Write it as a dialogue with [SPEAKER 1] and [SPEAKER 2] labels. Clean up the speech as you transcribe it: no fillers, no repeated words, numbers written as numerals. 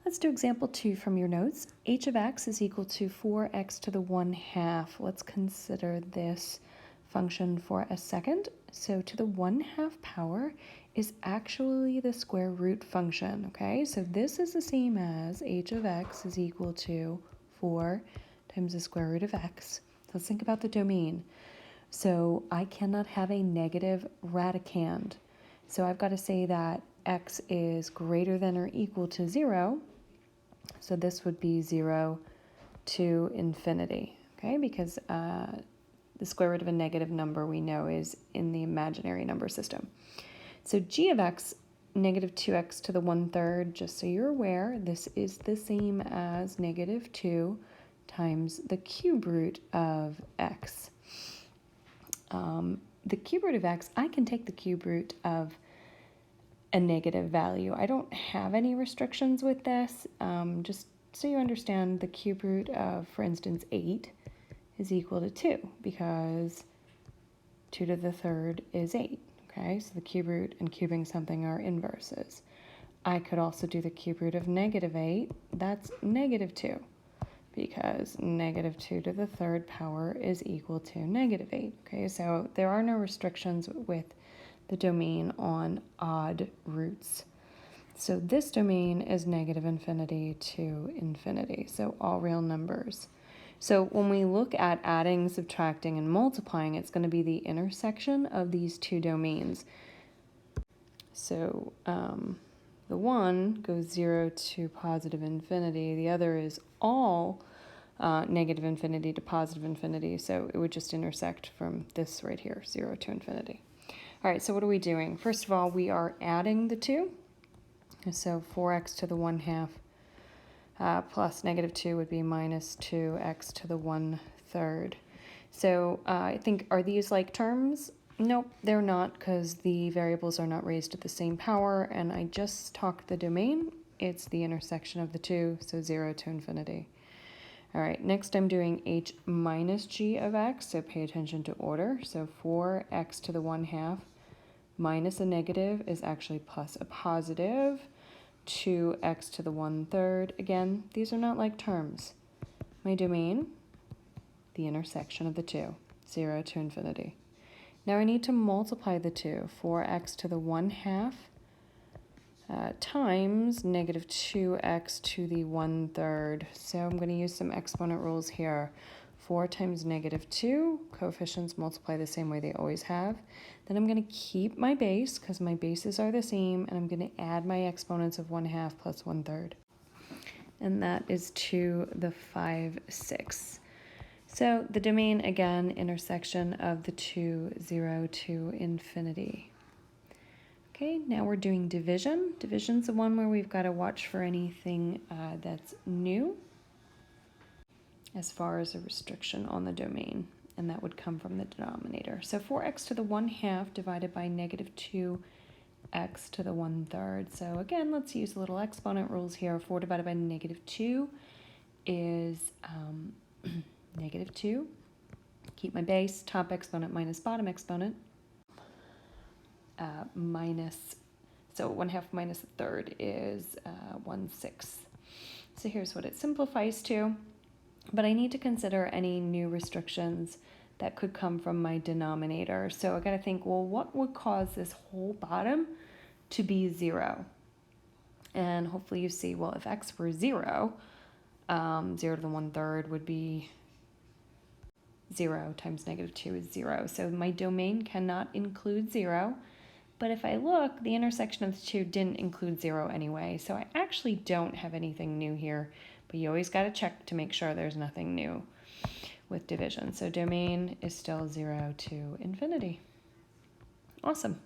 [SPEAKER 1] Let's do example 2 from your notes. H of x is equal to 4x to the 1/2. Let's consider this function for a second. So to the 1/2 power is actually the square root function, okay? So this is the same as h of x is equal to 4 times the square root of x. Let's think about the domain. So I cannot have a negative radicand. So I've got to say that x is greater than or equal to 0. So this would be 0 to infinity, okay? Because the square root of a negative number we know is in the imaginary number system. So g of x, negative 2x to the 1/3, just so you're aware, this is the same as negative 2 times the cube root of x. The cube root of x, I can take the cube root of a negative value. I don't have any restrictions with this. Just so you understand, the cube root of, for instance, 8 is equal to 2 because 2 to the 3rd is 8. Okay, so the cube root and cubing something are inverses. I could also do the cube root of negative 8. That's negative 2 because negative 2 to the 3rd power is equal to negative 8. Okay, so there are no restrictions with the domain on odd roots. So this domain is negative infinity to infinity, so all real numbers. So when we look at adding, subtracting, and multiplying, it's going to be the intersection of these two domains. So the one goes 0 to positive infinity. The other is all negative infinity to positive infinity. So it would just intersect from this right here, 0 to infinity. All right, so what are we doing? First of all, we are adding the two. So 4x to the 1/2 plus negative 2 would be minus 2x to the 1/3. So I think, are these like terms? Nope, they're not, because the variables are not raised to the same power, and I just talked the domain. It's the intersection of the two, so 0 to infinity. All right, next I'm doing h minus g of x, so pay attention to order. So 4x to the 1/2 minus a negative is actually plus a positive. 2x to the 1/3. Again, these are not like terms. My domain, the intersection of the two, 0 to infinity. Now I need to multiply the two, 4x to the 1/2 times negative 2x to the 1/3. So I'm going to use some exponent rules here. 4 times negative 2, coefficients multiply the same way they always have. Then I'm going to keep my base, because my bases are the same, and I'm going to add my exponents of 1/2 plus 1/3. And that is to the 5/6. So the domain, again, intersection of the two, 0 to infinity. Okay, now we're doing division. Division's the one where we've got to watch for anything that's new as far as a restriction on the domain, and that would come from the denominator. So 4x to the 1/2 divided by negative 2x to the 1/3. So again, let's use little exponent rules here. 4 divided by negative 2 is negative 2. Keep my base, top exponent minus bottom exponent. So 1/2 minus a third is 1/6. So here's what it simplifies to. But I need to consider any new restrictions that could come from my denominator. So I got to think, well, what would cause this whole bottom to be 0? And hopefully you see, well, if x were 0, 0 to the 1/3 would be 0 times negative 2 is 0. So my domain cannot include 0. But if I look, the intersection of the two didn't include 0 anyway. So I actually don't have anything new here. But you always got to check to make sure there's nothing new with division. So domain is still 0 to infinity. Awesome.